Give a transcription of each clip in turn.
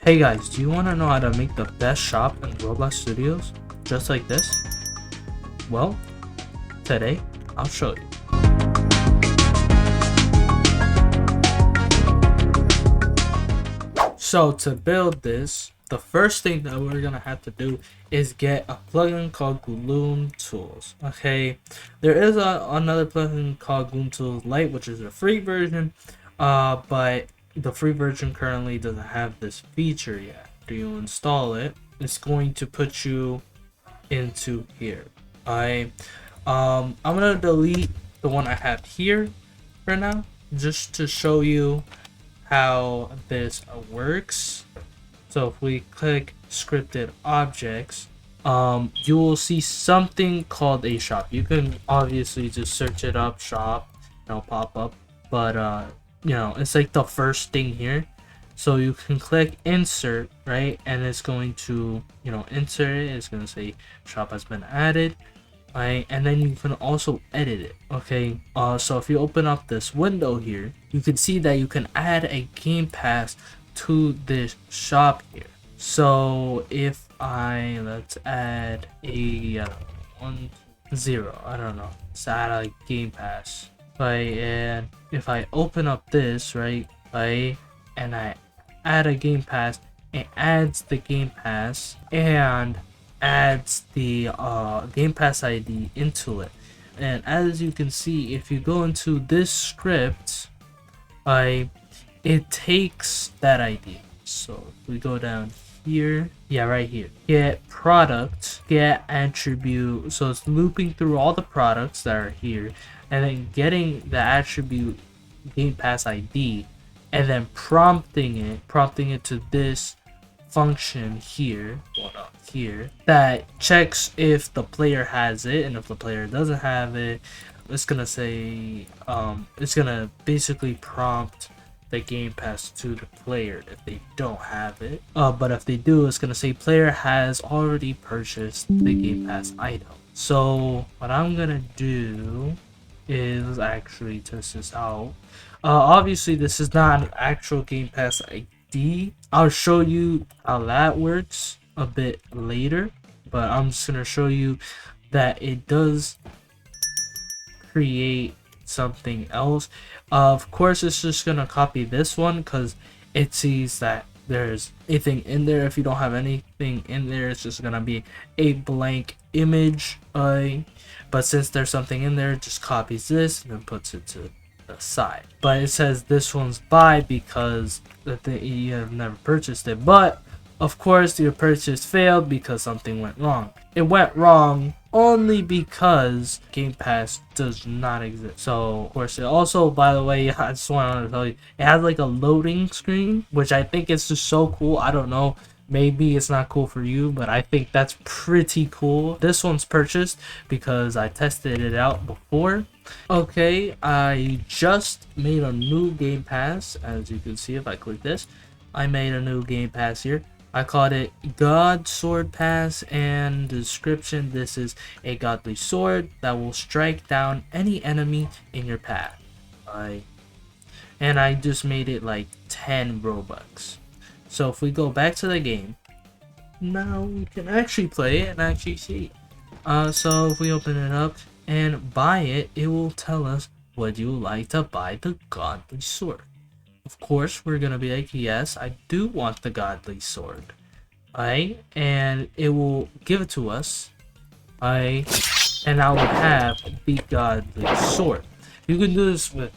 Hey guys, do you want to know how to make the best shop in Roblox Studios? Just like this? Well, today I'll show you. So to build this, the first thing that we're gonna have to do is get a plugin called GloomTools. Okay, there is another plugin called GloomToolsLite, which is a free version, but the free version currently doesn't have this feature yet. After you install it, it's going to put you into here. I'm gonna delete the one I have here for now, just to show you how this works. So if we click scripted objects, you will see something called a shop. You can obviously just search it up, shop, and it'll pop up, but you know, it's like the first thing here. So you can click insert, right, and it's going to, you know, insert it. It's going to say shop has been added, right, and then you can also edit it. Okay, so if you open up this window here, you can see that you can add a game pass to this shop here. So if let's add a 1-0, I don't know, let's add a game pass, right? And if I open up this, right, and I add a game pass, it adds the game pass and adds the game pass ID into it. And as you can see, if you go into this script, it takes that ID. So if we go down here, yeah, right here, get product, get attribute. So it's looping through all the products that are here and then getting the attribute game pass ID and then prompting it to this function here, that checks if the player has it, and if the player doesn't have it, it's gonna say it's gonna basically prompt the game pass to the player if they don't have it, but if they do, it's gonna say player has already purchased the game pass item. So what I'm gonna do is actually test this out. Obviously this is not an actual game pass ID. I'll show you how that works a bit later, but I'm just gonna show you that it does create something else. Of course, it's just gonna copy this one because it sees that there's anything in there. If you don't have anything in there, it's just gonna be a blank image. But since there's something in there, it just copies this and then puts it to the side. But it says this one's buy because you have never purchased it. But of course, your purchase failed because something went wrong. It went wrong only because Game Pass does not exist. So of course, it also, by the way, I just wanted to tell you, it has like a loading screen, which I think is just so cool. I don't know, maybe it's not cool for you, but I think that's pretty cool. This one's purchased because I tested it out before. Okay, I just made a new Game Pass. As you can see, if I click this, I made a new Game Pass here. I called it God Sword Pass, and description: this is a godly sword that will strike down any enemy in your path. And I just made it like 10 Robux. So if we go back to the game, now we can actually play it and actually see. So if we open it up and buy it, it will tell us, would you like to buy the godly sword? Of course, we're gonna be like, yes, I do want the godly sword. And it will give it to us. And I will have the godly sword. You can do this with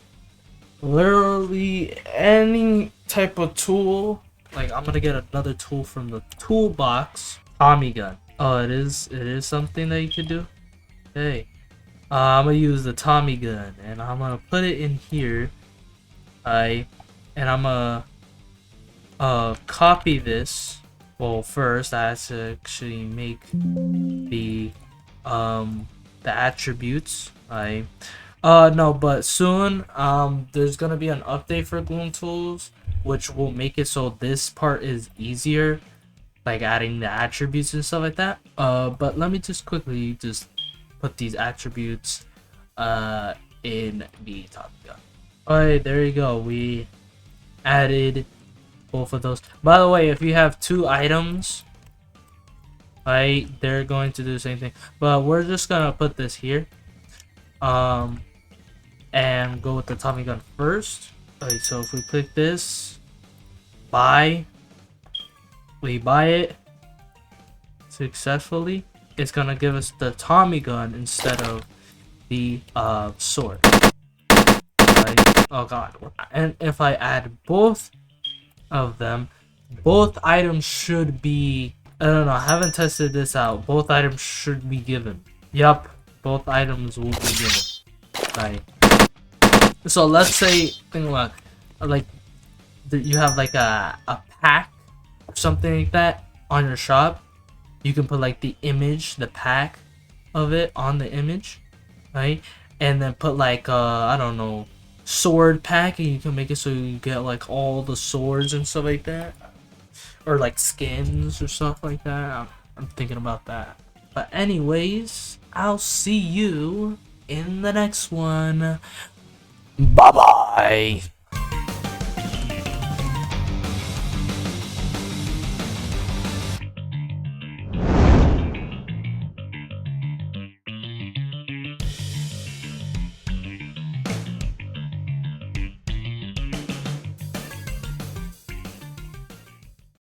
literally any type of tool. Like, I'm gonna get another tool from the toolbox. Tommy gun. Oh, it is something that you can do. Hey, I'm gonna use the Tommy gun and I'm gonna put it in here. And I'm gonna copy this. Well, first I have to actually make the attributes. No, but soon there's gonna be an update for GloomTools, which will make it so this part is easier, like adding the attributes and stuff like that. But let me just quickly just put these attributes in the top gun. Alright, there you go. We added both of those. By the way, if you have 2 items, right, they're going to do the same thing. But we're just gonna put this here, and go with the Tommy gun first. Alright, so if we click this, buy, we buy it successfully, it's gonna give us the Tommy gun instead of the sword. Right? Oh god. And if I add both of them, both items should be, I don't know, I haven't tested this out. Both items should be given. Yup, both items will be given. Right. So let's say, think about, like, you have like a pack or something like that on your shop. You can put like the image, the pack of it on the image, right? And then put like I don't know, sword pack, and you can make it so you get like all the swords and stuff like that, or like skins or stuff like that. I'm thinking about that. But anyways, I'll see you in the next one. Bye bye.